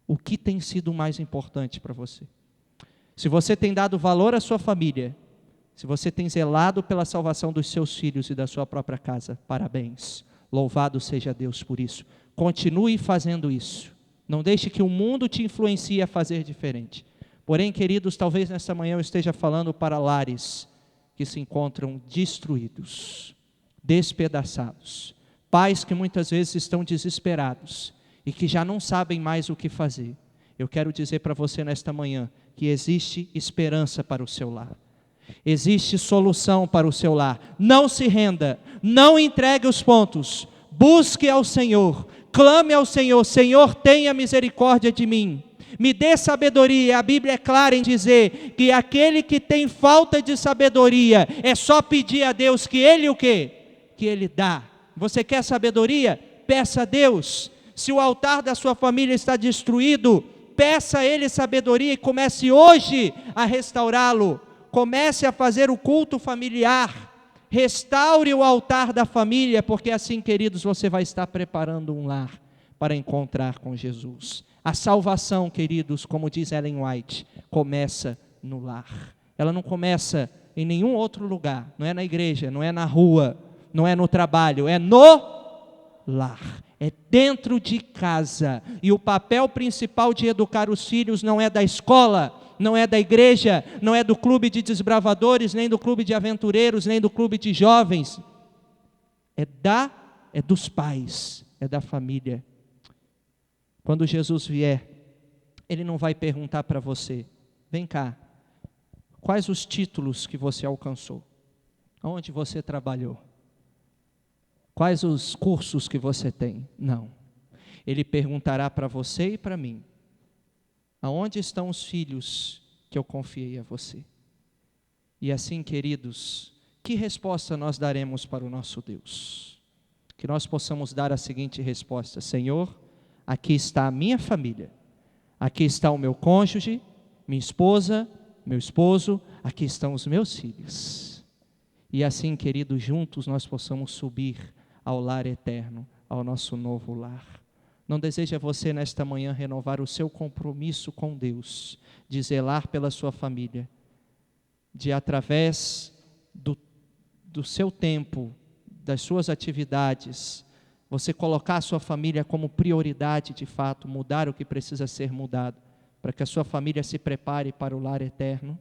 O que tem sido mais importante para você? Se você tem dado valor à sua família, se você tem zelado pela salvação dos seus filhos e da sua própria casa, parabéns. Louvado seja Deus por isso. Continue fazendo isso. Não deixe que o mundo te influencie a fazer diferente. Porém, queridos, talvez nesta manhã eu esteja falando para lares que se encontram destruídos, despedaçados. Pais que muitas vezes estão desesperados e que já não sabem mais o que fazer. Eu quero dizer para você nesta manhã que existe esperança para o seu lar. Existe solução para o seu lar. Não se renda, não entregue os pontos, busque ao Senhor, clame ao Senhor: Senhor, tenha misericórdia de mim, me dê sabedoria. A Bíblia é clara em dizer que aquele que tem falta de sabedoria, é só pedir a Deus que Ele o quê? Que Ele dá. Você quer sabedoria? Peça a Deus. Se o altar da sua família está destruído, peça a Ele sabedoria e comece hoje a restaurá-lo. Comece a fazer o culto familiar, restaure o altar da família, porque assim, queridos, você vai estar preparando um lar para encontrar com Jesus. A salvação, queridos, como diz Ellen White, começa no lar. Ela não começa em nenhum outro lugar, não é na igreja, não é na rua, não é no trabalho, é no lar. É dentro de casa. E o papel principal de educar os filhos não é da escola, não é da igreja, não é do clube de desbravadores, nem do clube de aventureiros, nem do clube de jovens. É dos pais, é da família. Quando Jesus vier, Ele não vai perguntar para você: vem cá, quais os títulos que você alcançou? Onde você trabalhou? Quais os cursos que você tem? Não. Ele perguntará para você e para mim: aonde estão os filhos que eu confiei a você? E assim, queridos, que resposta nós daremos para o nosso Deus? Que nós possamos dar a seguinte resposta: Senhor, aqui está a minha família, aqui está o meu cônjuge, minha esposa, meu esposo, aqui estão os meus filhos. E assim, queridos, juntos nós possamos subir ao lar eterno, ao nosso novo lar. Não deseja você nesta manhã renovar o seu compromisso com Deus, de zelar pela sua família, de através do seu tempo, das suas atividades, você colocar a sua família como prioridade de fato, mudar o que precisa ser mudado, para que a sua família se prepare para o lar eterno?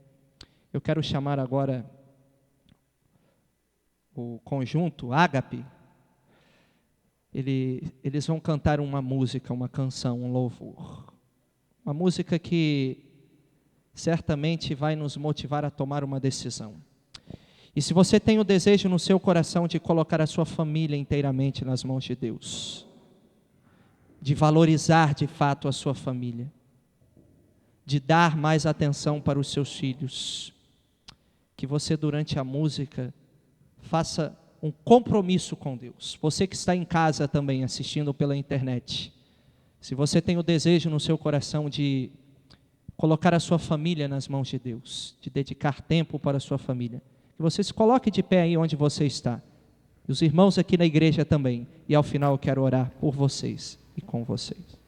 Eu quero chamar agora o conjunto Ágape. Eles vão cantar uma música, uma canção, um louvor. Uma música que certamente vai nos motivar a tomar uma decisão. E se você tem o desejo no seu coração de colocar a sua família inteiramente nas mãos de Deus, de valorizar de fato a sua família, de dar mais atenção para os seus filhos, que você durante a música faça um compromisso com Deus. Você que está em casa também assistindo pela internet, se você tem o desejo no seu coração de colocar a sua família nas mãos de Deus, de dedicar tempo para a sua família, que você se coloque de pé aí onde você está. E os irmãos aqui na igreja também. E ao final eu quero orar por vocês e com vocês.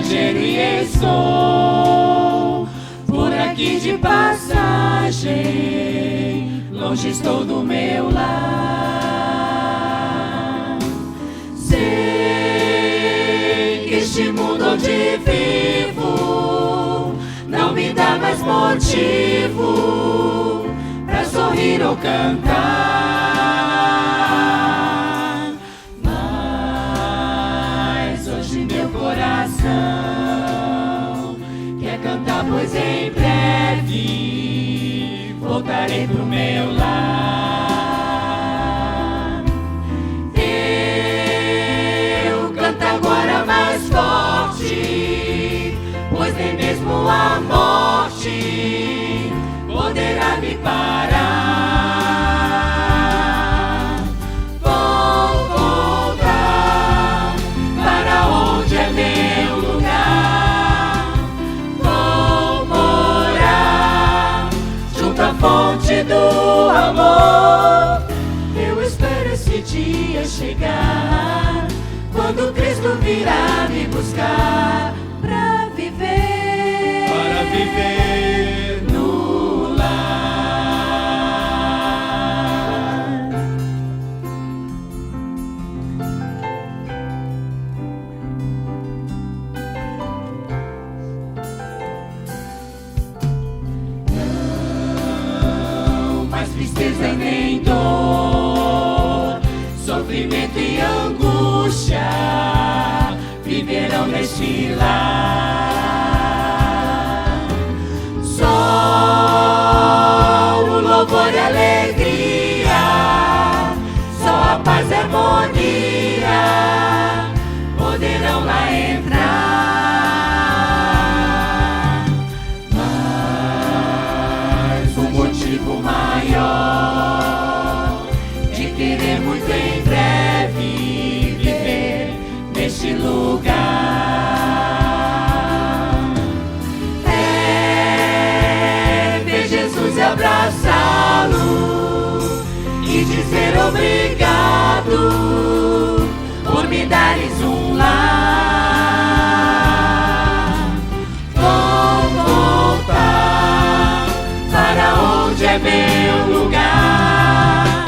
estrangeiro e estou por aqui de passagem, longe estou do meu lar. Sei que este mundo onde vivo não me dá mais motivo pra sorrir ou cantar, mas hoje meu coração quer cantar, pois em breve voltarei pro meu lar. Eu canto agora mais forte, pois nem mesmo a morte poderá me parar. Vou voltar para onde é meu lugar. Vou morar junto à fonte do amor. Eu espero esse dia chegar, quando Cristo virá me buscar para viver no lar. Não mais tristeza e nem dor, sofrimento e angústia viverão neste lar. Só o louvor e alegria, só a paz e harmonia poderão lá entrar. Mas um motivo maior de querer muito em breve viver neste lugar é ver Jesus e abraçá-lo e dizer obrigado por me dares um lar. Vou voltar para onde é meu lugar.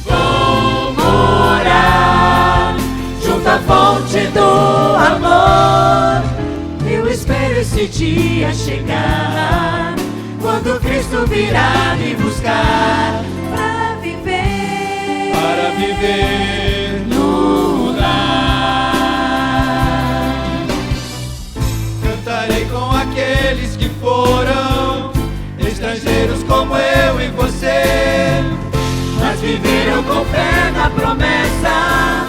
Vou morar junto à fonte do amor. Eu espero esse dia chegar, quando Cristo virá me buscar para viver no lar. Cantarei com aqueles que foram estrangeiros como eu e você, mas viveram com fé na promessa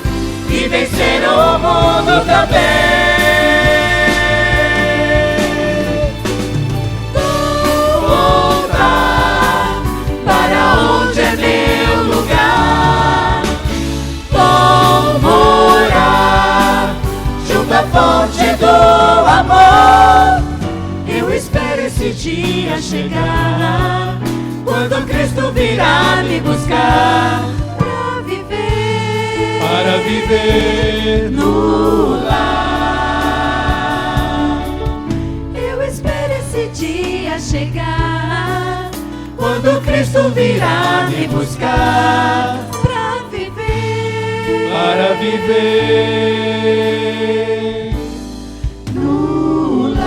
e venceram o mundo também. Vou voltar para onde é meu lugar. Vou morar junto à fonte do amor. Eu espero esse dia chegar, quando Cristo virá me buscar para viver no lar. Eu espero esse dia chegar, quando Cristo virá me buscar para viver no lar.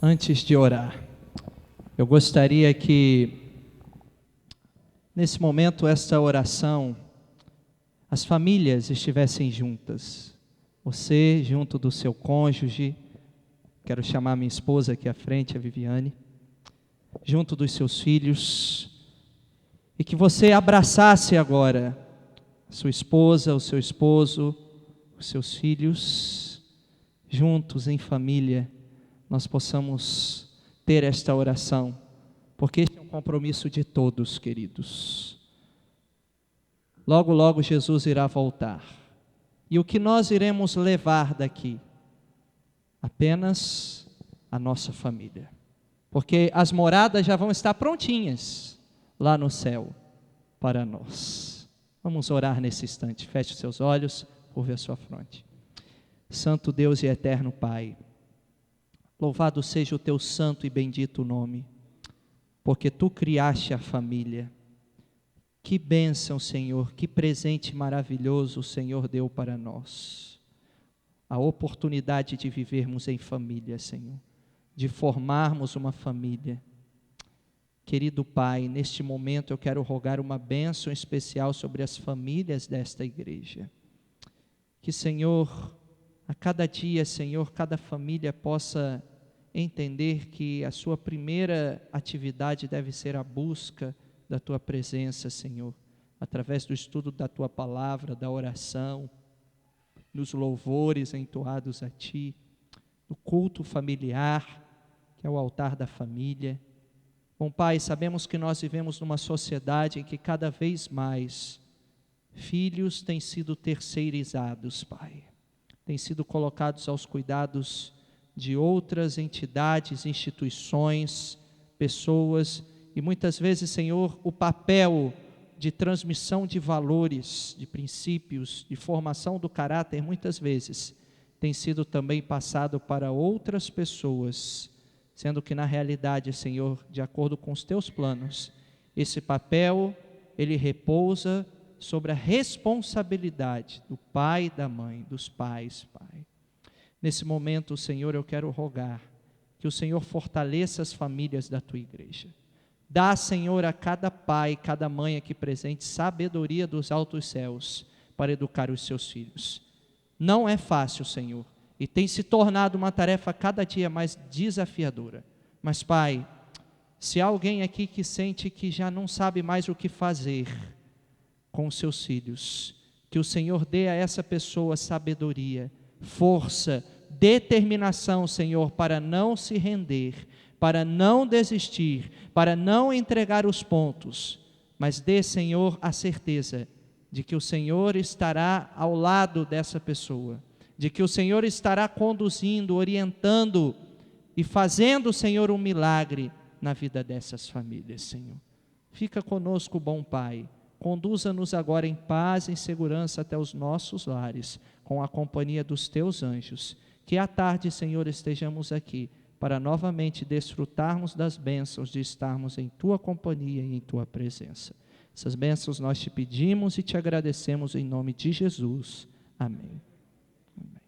Antes de orar, eu gostaria que, nesse momento, esta oração, as famílias estivessem juntas. Você junto do seu cônjuge, quero chamar minha esposa aqui à frente, a Viviane, junto dos seus filhos, e que você abraçasse agora a sua esposa, o seu esposo, os seus filhos, juntos em família, nós possamos ter esta oração, porque este é um compromisso de todos, queridos. Logo, logo Jesus irá voltar. E o que nós iremos levar daqui? Apenas a nossa família. Porque as moradas já vão estar prontinhas. lá no céu para nós. Vamos orar nesse instante. Feche os seus olhos, curve a sua fronte. Santo Deus e eterno Pai, louvado seja o teu santo e bendito nome, porque tu criaste a família. Que bênção, Senhor, que presente maravilhoso o Senhor deu para nós. A oportunidade de vivermos em família, Senhor, de formarmos uma família. Querido Pai, neste momento eu quero rogar uma bênção especial sobre as famílias desta igreja. Que, Senhor, a cada dia, Senhor, cada família possa entender que a sua primeira atividade deve ser a busca da Tua presença, Senhor, através do estudo da Tua palavra, da oração, dos louvores entoados a Ti, do culto familiar, que é o altar da família. Bom Pai, sabemos que nós vivemos numa sociedade em que cada vez mais filhos têm sido terceirizados, Pai, têm sido colocados aos cuidados de outras entidades, instituições, pessoas, e muitas vezes, Senhor, o papel de transmissão de valores, de princípios, de formação do caráter, muitas vezes tem sido também passado para outras pessoas, sendo que na realidade, Senhor, de acordo com os teus planos, esse papel, ele repousa sobre a responsabilidade do pai e da mãe, dos pais, Pai. Nesse momento, Senhor, eu quero rogar que o Senhor fortaleça as famílias da Tua igreja. Dá, Senhor, a cada pai, cada mãe aqui presente, sabedoria dos altos céus para educar os seus filhos. Não é fácil, Senhor, e tem se tornado uma tarefa cada dia mais desafiadora. Mas, Pai, se há alguém aqui que sente que já não sabe mais o que fazer com os seus filhos, que o Senhor dê a essa pessoa sabedoria, força, determinação, Senhor, para não se render, para não desistir, para não entregar os pontos, mas dê, Senhor, a certeza de que o Senhor estará ao lado dessa pessoa, de que o Senhor estará conduzindo, orientando e fazendo, Senhor, um milagre na vida dessas famílias, Senhor. Fica conosco, bom Pai, conduza-nos agora em paz e em segurança até os nossos lares, com a companhia dos Teus anjos, que à tarde, Senhor, estejamos aqui, para novamente desfrutarmos das bênçãos de estarmos em Tua companhia e em Tua presença. Essas bênçãos nós te pedimos e te agradecemos em nome de Jesus. Amém. Amém.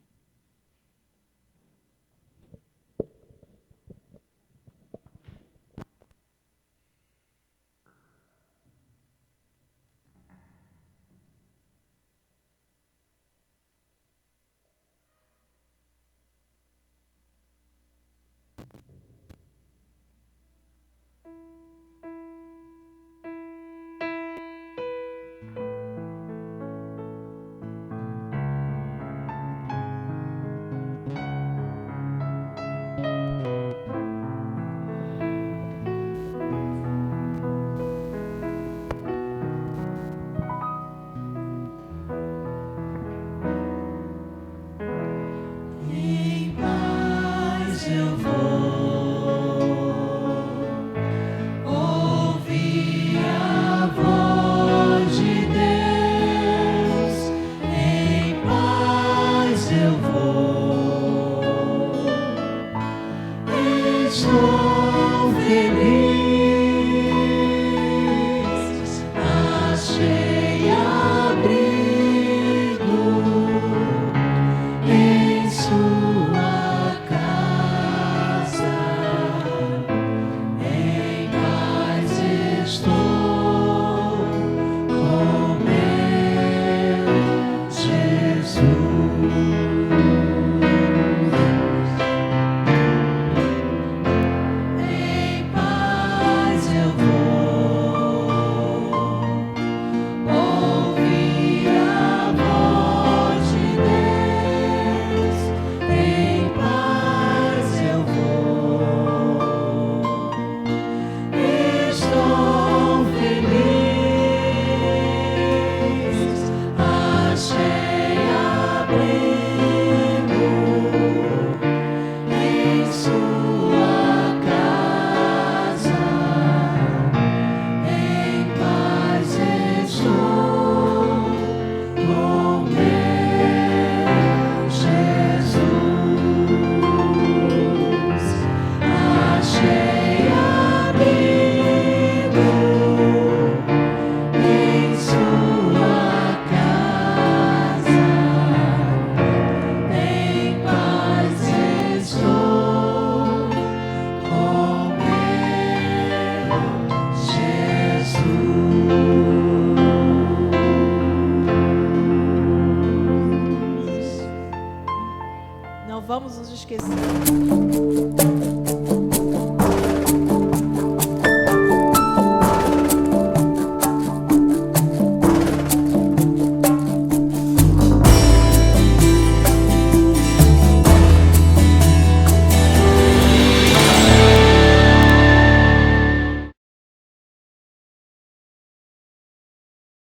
Estou feliz.